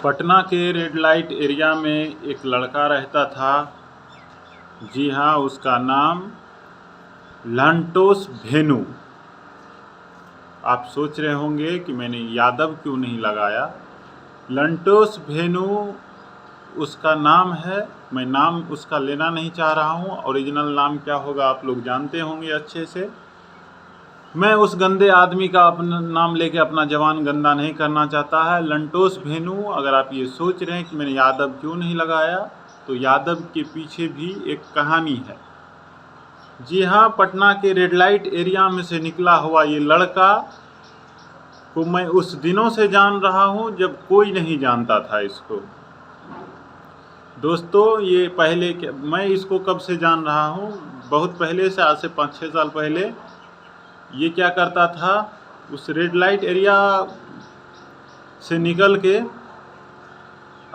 पटना के red light area में एक लड़का रहता था। जी हाँ, उसका नाम लंटोस भेनू। आप सोच रहे होंगे कि मैंने यादव क्यों नहीं लगाया। लंटोस भेनू उसका नाम है। मैं नाम उसका लेना नहीं चाह रहा हूँ। ओरिजिनल नाम क्या होगा आप लोग जानते होंगे अच्छे से। मैं उस गंदे आदमी का अपना नाम लेके अपना जवान गंदा नहीं करना चाहता है। लंटोस भेनू, अगर आप ये सोच रहे हैं कि मैंने यादव क्यों नहीं लगाया, तो यादव के पीछे भी एक कहानी है। जी हाँ, पटना के रेड लाइट एरिया में से निकला हुआ ये लड़का को मैं उस दिनों से जान रहा हूँ जब कोई नहीं जानता था इसको। दोस्तों, ये पहले मैं इसको कब से जान रहा हूँ, बहुत पहले से, आज से 5-6 साल पहले। ये क्या करता था, उस रेड लाइट एरिया से निकल के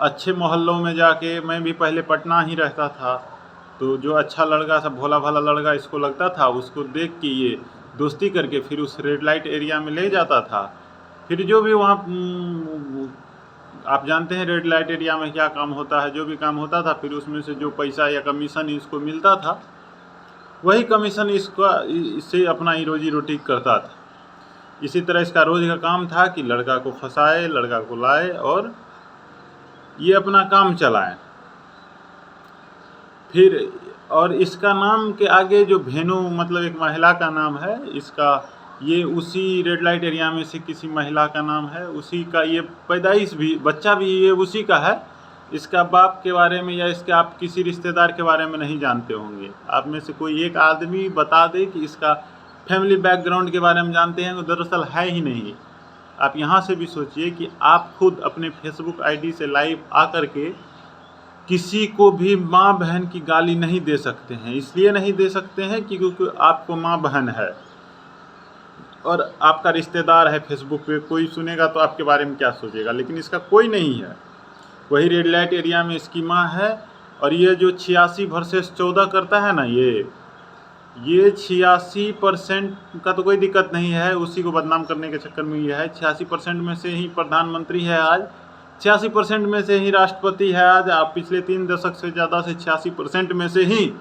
अच्छे मोहल्लों में जाके, मैं भी पहले पटना ही रहता था, तो जो अच्छा लड़का, सब भोला भाला लड़का इसको लगता था, उसको देख के ये दोस्ती करके फिर उस रेड लाइट एरिया में ले जाता था। फिर जो भी वहाँ आप जानते हैं रेड लाइट एरिया में क्या काम होता है, जो भी काम होता था, फिर उसमें से जो पैसा या कमीशन इसको मिलता था, वही कमीशन इससे अपना ही रोजी रोटी करता था। इसी तरह इसका रोज का काम था कि लड़का को फंसाए, लड़का को लाए और ये अपना काम चलाए। फिर और इसका नाम के आगे जो भेनू मतलब एक महिला का नाम है इसका, ये उसी रेड लाइट एरिया में से किसी महिला का नाम है, उसी का ये पैदाइश भी, बच्चा भी ये उसी का है। इसका बाप के बारे में या इसके आप किसी रिश्तेदार के बारे में नहीं जानते होंगे। आप में से कोई एक आदमी बता दे कि इसका फैमिली बैकग्राउंड के बारे में जानते हैं, तो दरअसल है ही नहीं। आप यहाँ से भी सोचिए कि आप खुद अपने फेसबुक आईडी से लाइव आकर के किसी को भी माँ बहन की गाली नहीं दे सकते हैं। इसलिए नहीं दे सकते हैं कि क्योंकि आपको माँ बहन है और आपका रिश्तेदार है फेसबुक पे, कोई सुनेगा तो आपके बारे में क्या सोचेगा, लेकिन इसका कोई नहीं है। वही रेड लाइट एरिया में इसकी माँ है। और ये जो 86 वर्सेस 14 करता है ना, ये 86% का तो कोई दिक्कत नहीं है, उसी को बदनाम करने के चक्कर में ये है। 86% में से ही प्रधानमंत्री है आज, 86% में से ही राष्ट्रपति है आज। आप पिछले 3 दशक से ज़्यादा से 86% में से ही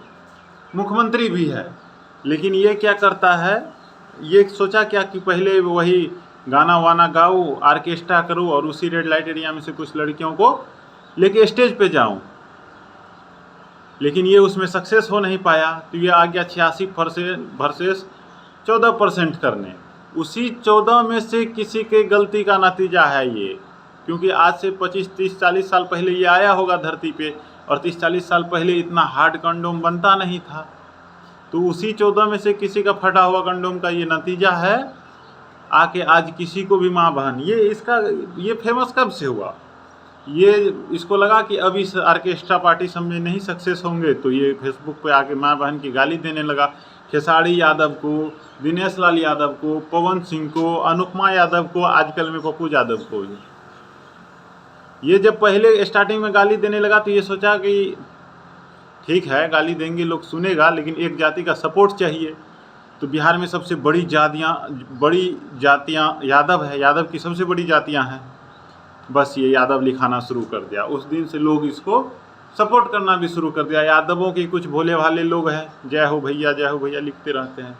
मुख्यमंत्री भी है। लेकिन ये क्या करता है, ये सोचा क्या कि पहले वही गाना वाना गाऊँ, आर्केस्ट्रा करूँ और उसी रेड लाइट एरिया में से कुछ लड़कियों को लेके स्टेज पे जाऊँ, लेकिन ये उसमें सक्सेस हो नहीं पाया। तो ये आ गया 86 वर्सेस 14% करने। उसी 14 में से किसी के गलती का नतीजा है ये, क्योंकि आज से 25, 30, 40 साल पहले ये आया होगा धरती पे, और 30-40 साल पहले इतना हार्ड कंडोम बनता नहीं था। तो उसी 14 में से किसी का फटा हुआ कंडोम का ये नतीजा है, आके आज किसी को भी माँ बहन। ये फेमस कब से हुआ, ये इसको लगा कि अब इस आर्केस्ट्रा पार्टी सब में नहीं सक्सेस होंगे, तो ये फेसबुक पे आके माँ बहन की गाली देने लगा। खेसारी यादव को, दिनेश लाल यादव को, पवन सिंह को, अनुपमा यादव को, आजकल में पप्पू यादव को। ये जब पहले स्टार्टिंग में गाली देने लगा तो ये सोचा कि ठीक है, गाली देंगे, लोग सुनेगा, लेकिन एक जाति का सपोर्ट चाहिए। तो बिहार में सबसे बड़ी जातियाँ यादव है, यादव की सबसे बड़ी जातियाँ हैं। बस ये यादव लिखाना शुरू कर दिया। उस दिन से लोग इसको सपोर्ट करना भी शुरू कर दिया। यादवों के कुछ भोले भाले लोग हैं, जय हो भैया लिखते रहते हैं।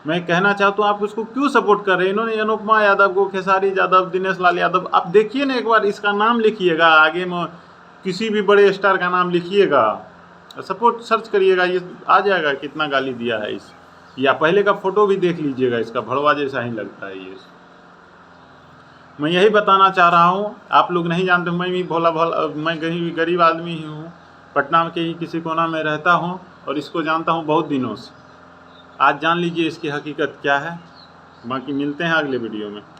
मैं कहना चाहता हूँ, आप उसको क्यों सपोर्ट कर रहे हैं। इन्होंने अनुपमा यादव को, खेसारी यादव, दिनेश लाल यादव, आप देखिए ना, एक बार इसका नाम लिखिएगा, आगे में किसी भी बड़े स्टार का नाम लिखिएगा, सपोर्ट सर्च करिएगा, ये आ जाएगा कितना गाली दिया है इस। या पहले का फ़ोटो भी देख लीजिएगा, इसका भड़वा जैसा ही लगता है ये। मैं यही बताना चाह रहा हूँ, आप लोग नहीं जानते, मैं भी मैं गरीब आदमी ही हूँ, पटना के ही किसी कोना में रहता हूँ और इसको जानता हूँ बहुत दिनों से। आज जान लीजिए इसकी हकीकत क्या है। बाकी मिलते हैं अगले वीडियो में।